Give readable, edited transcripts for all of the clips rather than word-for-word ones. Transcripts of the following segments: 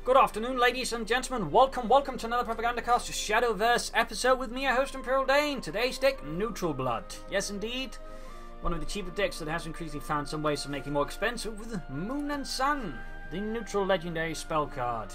Good afternoon, ladies and gentlemen. Welcome to another Propagandacast Shadowverse episode with me, your host, Imperial Dane. Today's deck, Neutral Blood. Yes, indeed. One of the cheaper decks that has increasingly found some ways of making it more expensive with Moon and Sun, the neutral legendary spell card.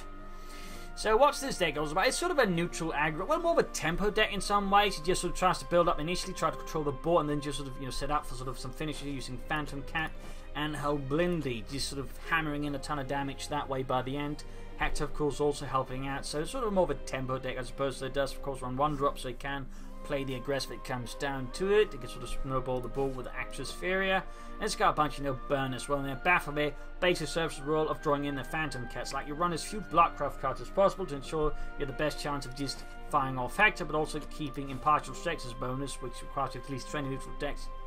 So what's this deck goes about? It's sort of a neutral aggro, well, more of a tempo deck in some ways. It just sort of tries to build up initially, try to control the board, and then just sort of, set up for sort of some finishes using Phantom Cat and Hellblindy, just sort of hammering in a ton of damage that way by the end. Hector, of course, also helping out, so it's sort of more of a tempo deck as opposed to it does, of course, run one drop, so it can play the aggressive if it comes down to it. It can sort of snowball the ball with the Actress Furia, and it's got a bunch of burn as well. And then Baphomet basically serves the role of drawing in the Phantom Cats. Like, you run as few Bloodcraft cards as possible to ensure you have the best chance of just firing off Hector, but also keeping Impartial Strikes as bonus, which requires at least 20 neutral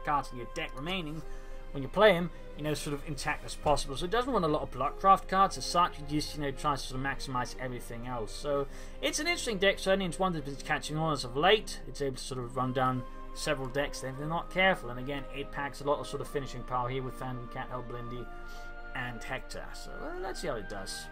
cards in your deck remaining when you play him, sort of intact as possible. So it doesn't run a lot of Bloodcraft cards as such. It just, tries to sort of maximize everything else. So it's an interesting deck. Certainly it's one that's been catching on as of late. It's able to sort of run down several decks if they're not careful. And again, it packs a lot of sort of finishing power here with Phantom Cat, Hellblindy, and Hector. So let's see how it does.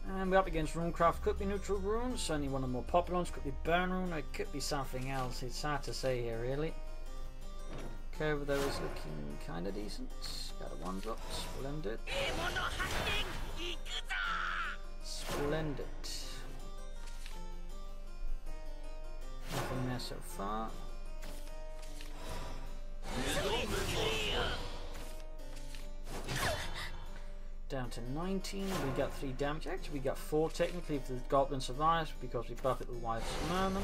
And we're up against Runecraft. Could be neutral runes, certainly one of the more popular ones. Could be burn rune, or it could be something else. It's hard to say here, really. Curve though is looking kind of decent. Got a 1-drop. Splendid. Splendid. Nothing there so far. Down to 19, we got 3 damage. Actually, we got 4 technically if the Goblin survives because we buff it with Wife's Merman.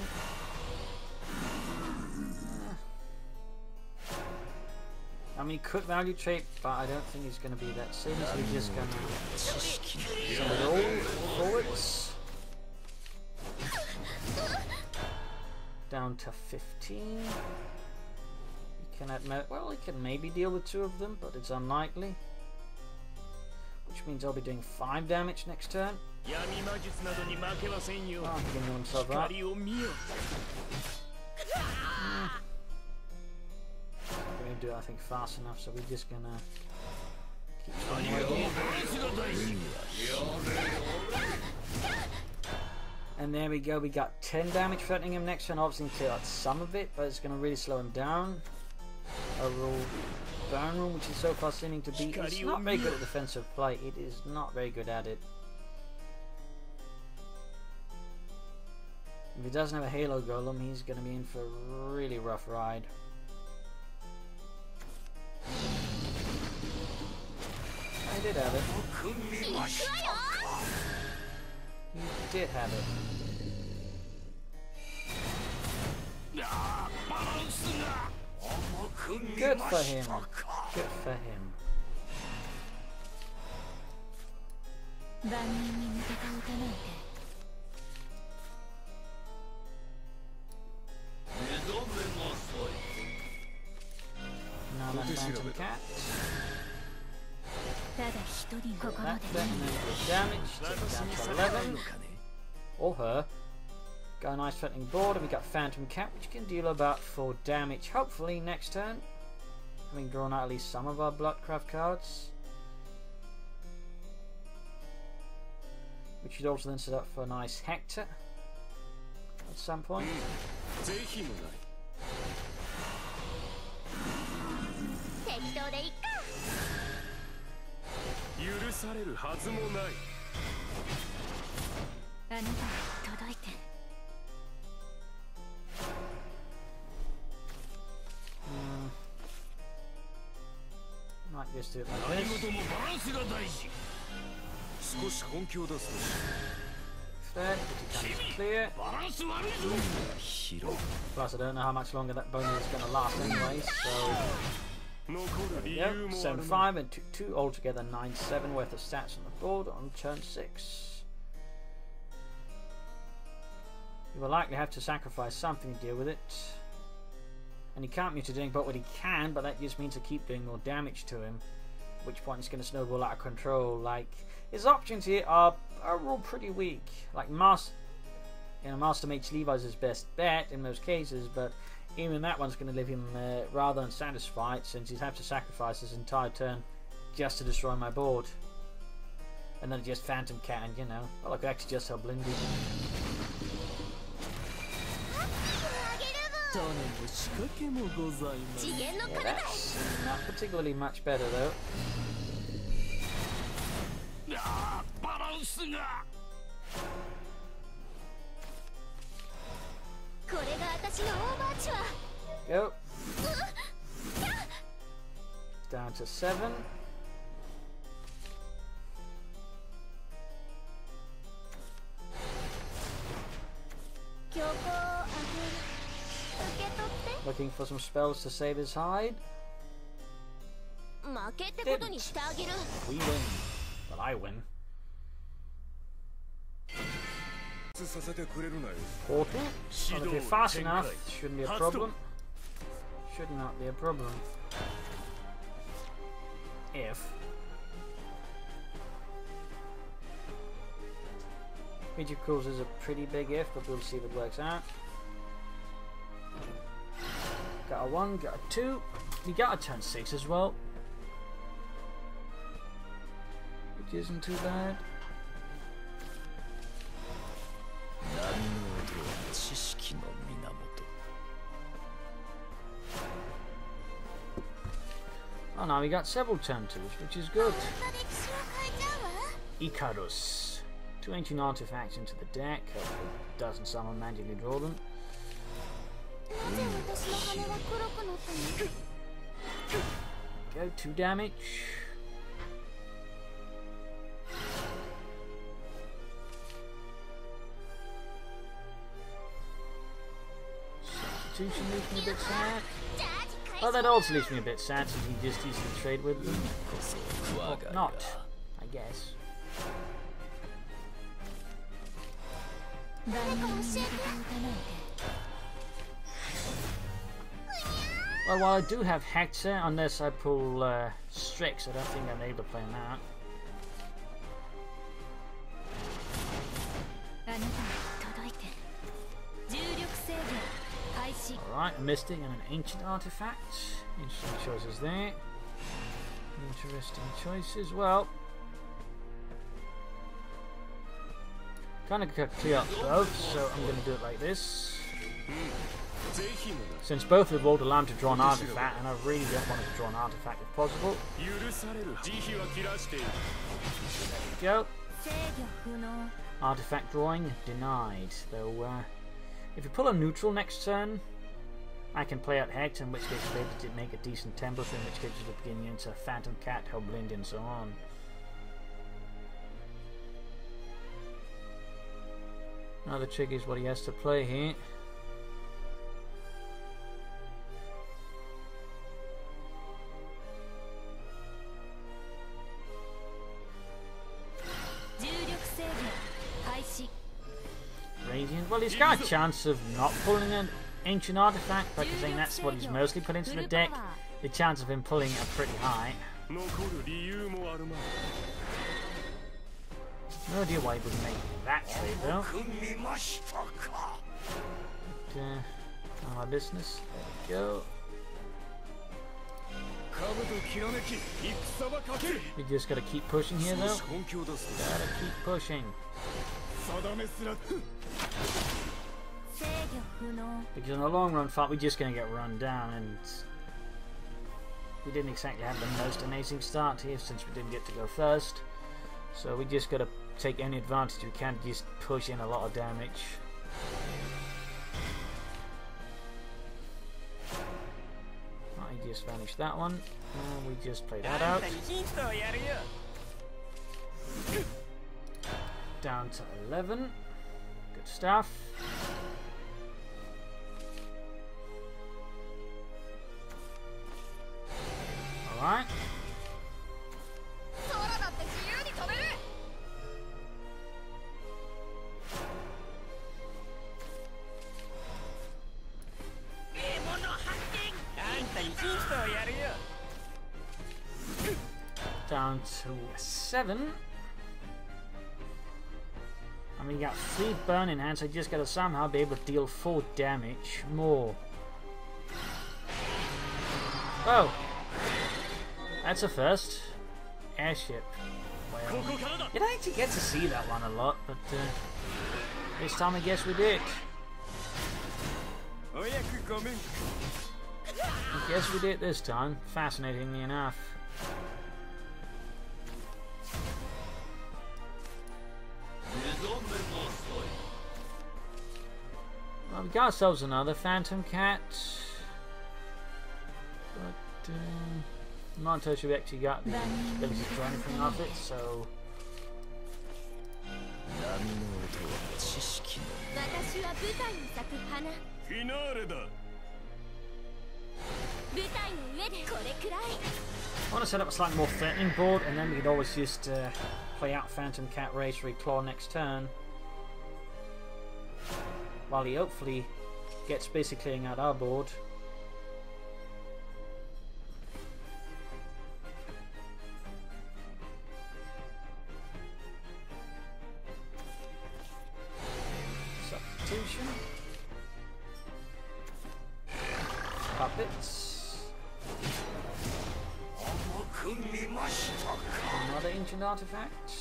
I mean, could value trade, but I don't think it's going to be that silly, so we're just going to send it all forwards. Down to 15. You can admit, well, it can maybe deal with 2 of them, but it's unlikely. Which means I'll be doing 5 damage next turn. Oh, I'm giving himself up. I'm going to do it, I think, fast enough, so we're just going to keep and there we go, we got 10 damage threatening him next turn. Obviously, clear out some of it, but it's going to really slow him down. Overall, burn rune, which is so far seeming to be, it's not very good at defensive play. It is not very good at it. If he doesn't have a Halo Golem, he's going to be in for a really rough ride. He did have it. He did have it. Good for him. Good for him. Now that Phantom Cat. That damage. Take it down to 11. Or her. Got a nice threatening board, and we got Phantom Cat, which can deal about 4 damage, hopefully next turn. Having drawn out at least some of our Bloodcraft cards. Which should also then set up for a nice Hector at some point. Might just do it like this. Thread, clear. Plus, I don't know how much longer that bonus is going to last anyway, so. There we go. 7-5 and 2 altogether 9-7 worth of stats on the board on turn 6. You will likely have to sacrifice something to deal with it. And he can't mutate anything but what he can, but that just means to keep doing more damage to him. At which point it's going to snowball out of control. Like, his options here are all pretty weak. Like Master Mage Levi's his best bet in most cases, but Even that one's going to leave him rather unsatisfied, since he'd have to sacrifice his entire turn just to destroy my board. And then just Phantom Cat, and you know, well, I could actually just help Blindy. Yeah, that's not particularly much better though. Go. Down to 7. Looking for some spells to save his hide. Didn't. We win. But I win. Portal. Well, if you're fast enough, shouldn't be a problem. Should not be a problem. If. Magicals is a pretty big if, but we'll see if it works out. Got a 1, got a 2. We got a turn 6 as well, which isn't too bad. Oh no, we got several turn 2s, which is good. Icarus. 2 ancient artifacts into the deck. Hopefully it doesn't someone magically draw them. Go 2 damage. Substitution leaves me a bit sad. Well, that also leaves me a bit sad since you just easily trade with them. Or not, I guess. Well, while I do have Hector, unless I pull Strix, I don't think I'm able to play him out. Alright, a Mystic and an Ancient Artifact. Interesting choices there. Interesting choices. Well, kind of clear up both, so I'm going to do it like this. Since both have rolled alarm to draw an artifact, and I really don't want to draw an artifact if possible. There we go. Artifact drawing denied. Though, if you pull a neutral next turn, I can play out Hex, in which case you'll be able to make a decent tempo, in which case you'll begin into Phantom Cat, Hellblind, and so on. Now the trick is what he has to play here. Radiant. Well, he's got a chance of not pulling an ancient artifact, but I think that's what he's mostly put into the deck. The chance of him pulling are pretty high. No idea why he wouldn't make that trade though. But, none of my business. There we go. We just gotta keep pushing here though. Gotta keep pushing. Because in the long run fight, we're just going to get run down, and we didn't exactly have the most amazing start here since we didn't get to go first. So we just got to take any advantage we can to just push in a lot of damage. I just vanished that one, and we just play that out. Down to 11. Good stuff. Alright. Down to 7. I mean, you got 3 burn in hand, so you just gotta somehow be able to deal 4 damage more Oh! That's a first. Airship. Well, you don't actually get to see that one a lot, but this time I guess we did. I guess we did this time, fascinatingly enough. Well, we got ourselves another Phantom Cat. But I'm not entirely sure we actually got the ability to do anything of it, so... I want to set up a slightly more threatening board, and then we could always just play out Phantom Cat Race Reclaw next turn. While he hopefully gets busy clearing out our board. Substitution. Puppets. Another ancient artifact.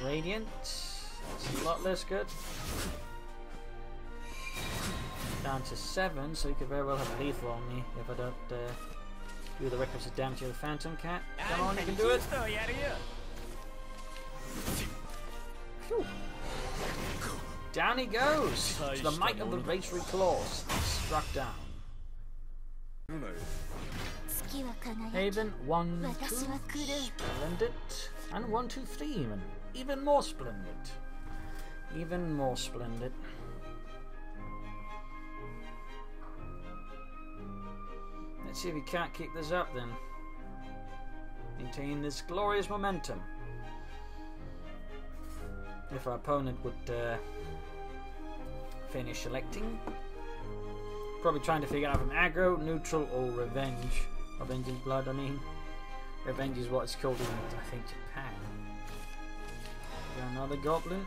Radiant. It's a lot less good. Down to 7, so he could very well have lethal on me if I don't do the requisite damage to the Phantom Cat. Come on, you can do it! Phew. Down he goes! To the might of the Race Reclaws. Struck down. Haven, 1, 2, splendid. And 1, 2, 3 even. Even more splendid. Even more splendid. Let's see if we can't keep this up then. Maintain this glorious momentum. If our opponent would finish selecting. Probably trying to figure out from aggro, neutral, or revenge. Revenge is blood, I mean. Revenge is what it's called in, I think, Japan. Got another goblin.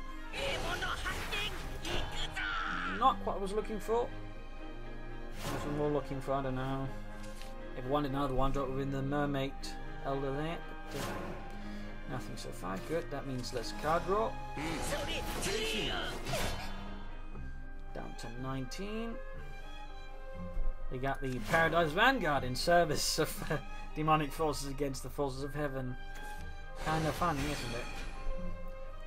Not what I was looking for. What was more looking for, I don't know. If I wanted another one drop within the mermaid elder there, but nothing so far. Good, that means less card draw. Down to 19. We got the Paradise Vanguard in service of demonic forces against the forces of heaven. Kind of funny, isn't it?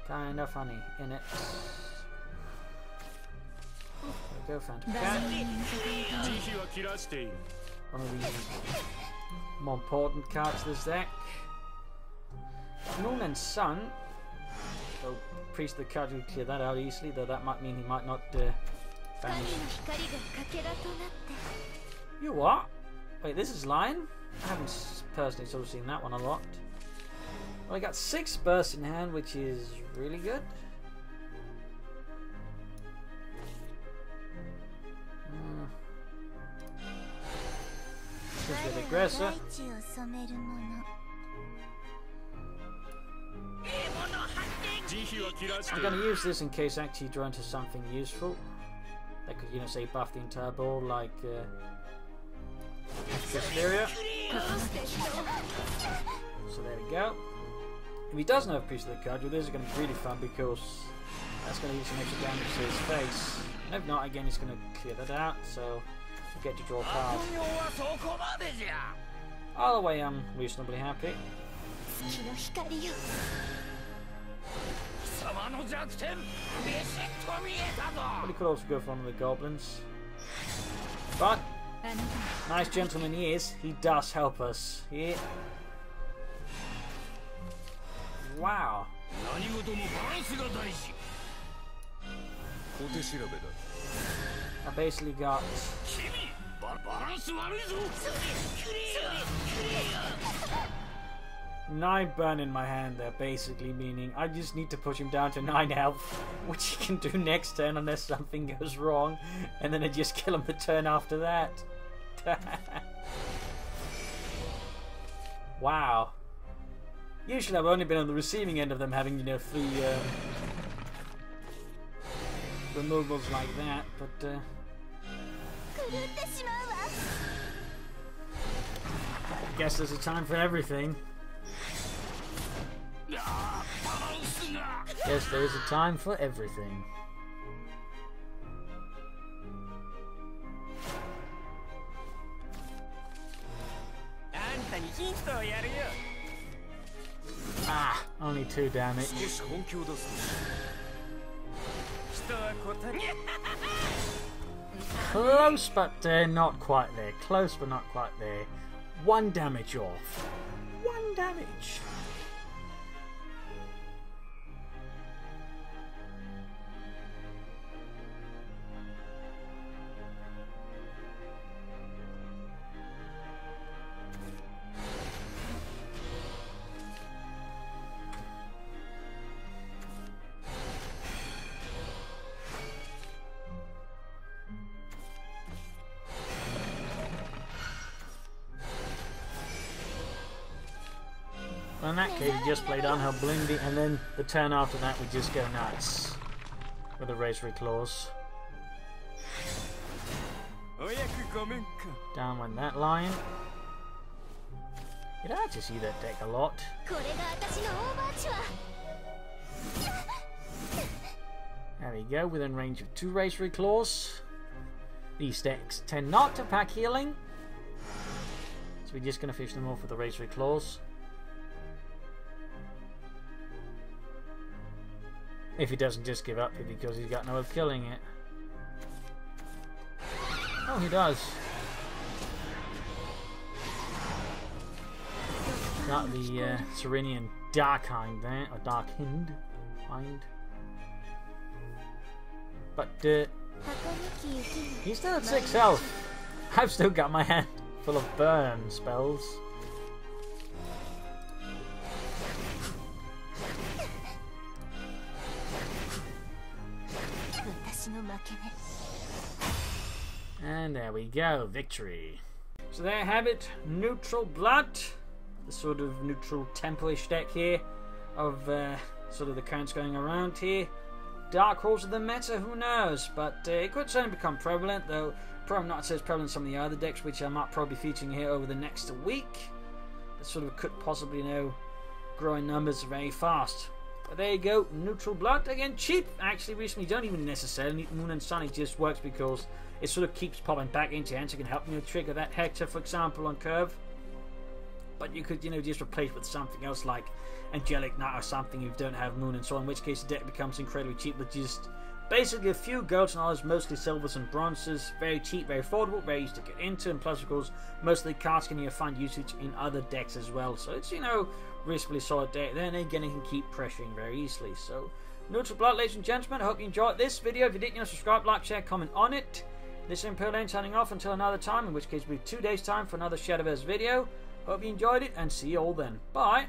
Kind of funny, innit? There we go, Phantom Cat. One of the more important cards to this deck. Moon and Sun. So, Priest of the card will clear that out easily, though that might mean he might not banish. You what? Wait, this is Lion? I haven't personally sort of seen that one a lot. Well, I got 6 bursts in hand, which is really good. Just with aggressor. I'm going to use this in case I actually draw into something useful. That could, you know, say buff the entire board, like Hysteria. So there we go. If he doesn't have Priest of the Cudgel, this is going to be really fun because that's going to give some extra damage to his face. And if not, again, he's going to clear that out, so we get to draw a card. Either way, I'm reasonably happy. But he could also go for one of the goblins. But, nice gentleman he is, he does help us. Yeah. Wow. I basically got 9 burn in my hand there, basically, meaning I just need to push him down to 9 health, which he can do next turn unless something goes wrong, and then I just kill him the turn after that. Wow. Usually I've only been on the receiving end of them having, you know, 3 removals like that, but Guess there's a time for everything. Yes, there is a time for everything. Ah, only 2 damage. Close, but not quite there. Close, but not quite there. 1 damage off. 1 damage. Well, in that case, we just played Downhill Blindy, and then the turn after that, we just go nuts with the Razor Claws. Down went that lion. You'd like to see that deck a lot. There we go, within range of 2 Razor Claws. These decks tend not to pack healing, so we're just going to fish them off with the Razor Claws. If he doesn't just give up because he's got no way of killing it. Oh, he does. Got the Serenian Darkhind there, or Darkhind. But he's still at 6 health. I've still got my hand full of burn spells. And there we go, victory. So there you have it, Neutral Blood, the sort of neutral tempo-ish deck here of sort of the currents going around here. Dark Horse of the meta, who knows, but it could certainly become prevalent, though probably not as prevalent as some of the other decks, which I might probably be featuring here over the next week. That sort of could possibly, you know, grow in numbers very fast. But there you go, Neutral Blood. Again, cheap, actually, recently. You don't even necessarily need Moon and Sun. It just works because it sort of keeps popping back into your hand, so you can help me trigger that Hector, for example, on curve. But you could, you know, just replace with something else like Angelic Knight or something if you don't have Moon and Sun, in which case the deck becomes incredibly cheap with just basically a few golds and others, mostly silvers and bronzes. Very cheap, very affordable, very easy to get into, and plus, of course, most of the cards can find usage in other decks as well. So it's, you know, reasonably solid deck. Then again, it can keep pressuring very easily. So, Neutral Blood, ladies and gentlemen, I hope you enjoyed this video. If you did, you know, subscribe, like, share, comment on it. This is Imperial Lane signing off until another time, in which case it'll be 2 days' time for another Shadowverse video. Hope you enjoyed it, and see you all then. Bye!